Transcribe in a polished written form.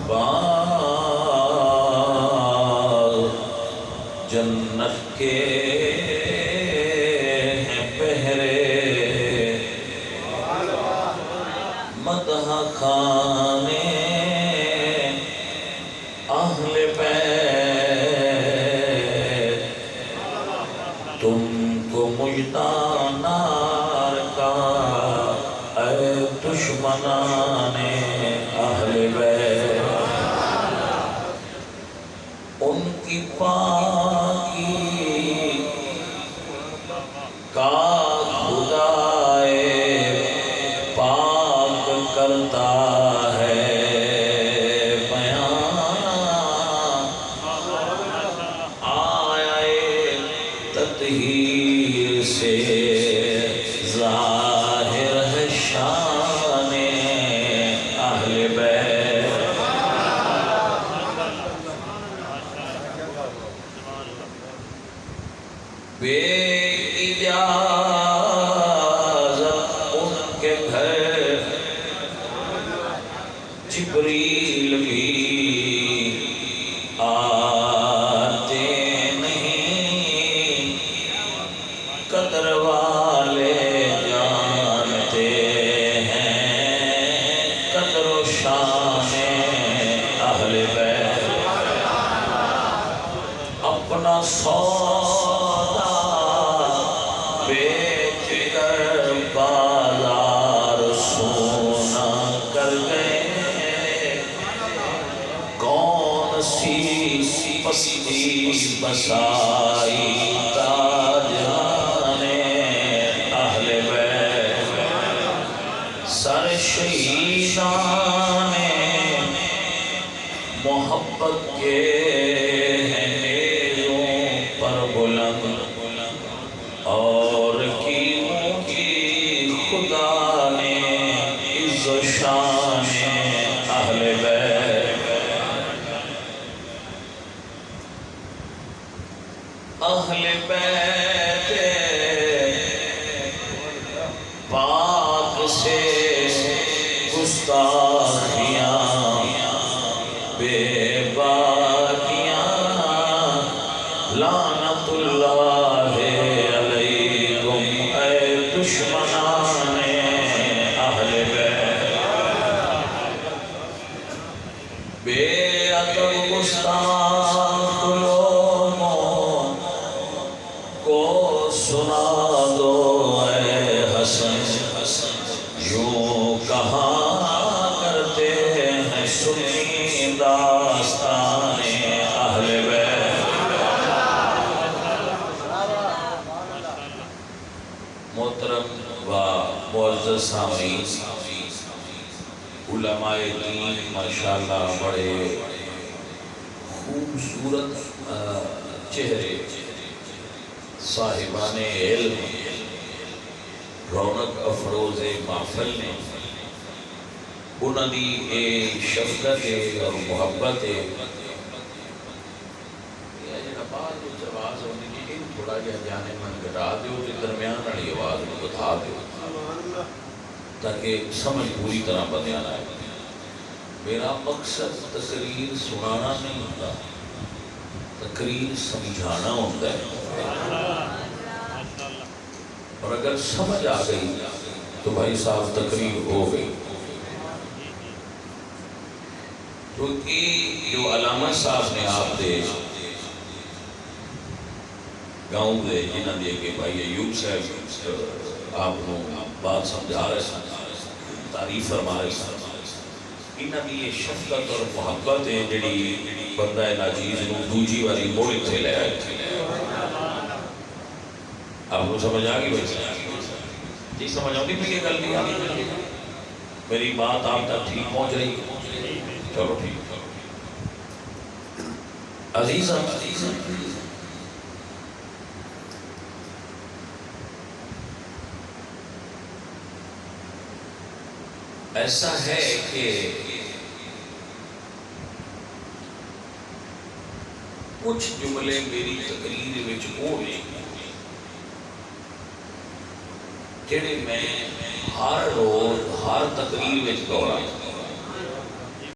باغ جنت کے ہیں پہرے، مدح خانے اہل بیت، تم کو مجدہ نار کا اے دشمنان اہل بیت، ان کی پاکی کا خدائے پاک کرتا ہے بیان، آیا تطہیر سے ظاہر ہے شان اہل بیت۔ بے اجازت ان کے گھر جبریل بھی آتے نہیں، قدر والے جانتے ہیں قدر و شان اہل بیت، اپنا سودا بیچ کر بازار سونا کر گئے، کون سی پستی بسائی تاجران اہل بیت، سر شہیدان محبت کے ہیں نیزوں پر بلند، اور کی اونچی خدا نے عز و شان اہل بیت، اہل بیت پاک سے گستاخیاں بے باکیاں، لعنت اللہ علیکم اے دشمنان اہل بیت، بے ادب گستاخ لوگوں کو سنا دو اے حسن، یوں کہا کرتے ہیں سنی داستان اہل بیت۔ محترم و معزز سامعین، علماء دین ماشاءاللہ بڑے خوبصورت چہرے، صاحبان علم، رونق افروز محفل نے انہوں دی شفقت اور محبت تھوڑا جہا جانے من گٹا دیو تے درمیان والی آواز کو بتا دیو تاکہ سمجھ پوری طرح بندیاں آئے۔ میرا مقصد تقریر سنانا نہیں ہوتا، تقریر سمجھانا ہوتا ہے، اور اگر سمجھ آ گئی تو بھائی صاحب تقریر ہو گئی۔ کیونکہ جو علامہ صاحب نے آپ دے گاؤں دے جنہ دے کہ بھائی ایوب صاحب آپ کو بات سمجھا رہے ہیں، تعریف فرما رہے ہیں، انہاں دی یہ شفقت اور محبت ہے جڑی بندہ ناچیز نو دوجی والی موڑی تھے لے آئے تھے۔ آپ کو سمجھ آگئی بھائی جی؟ سمجھ آؤں بھی یہ گل نہیں آگئی؟ میری بات آپ تک ٹھیک پہنچ رہی؟ چلو ٹھیک۔ عزیزاں، ایسا ہے کہ کچھ جملے میری تقریر وچ ہوئے جڑے میں ہر روز ہر تقریر وچ دہراں،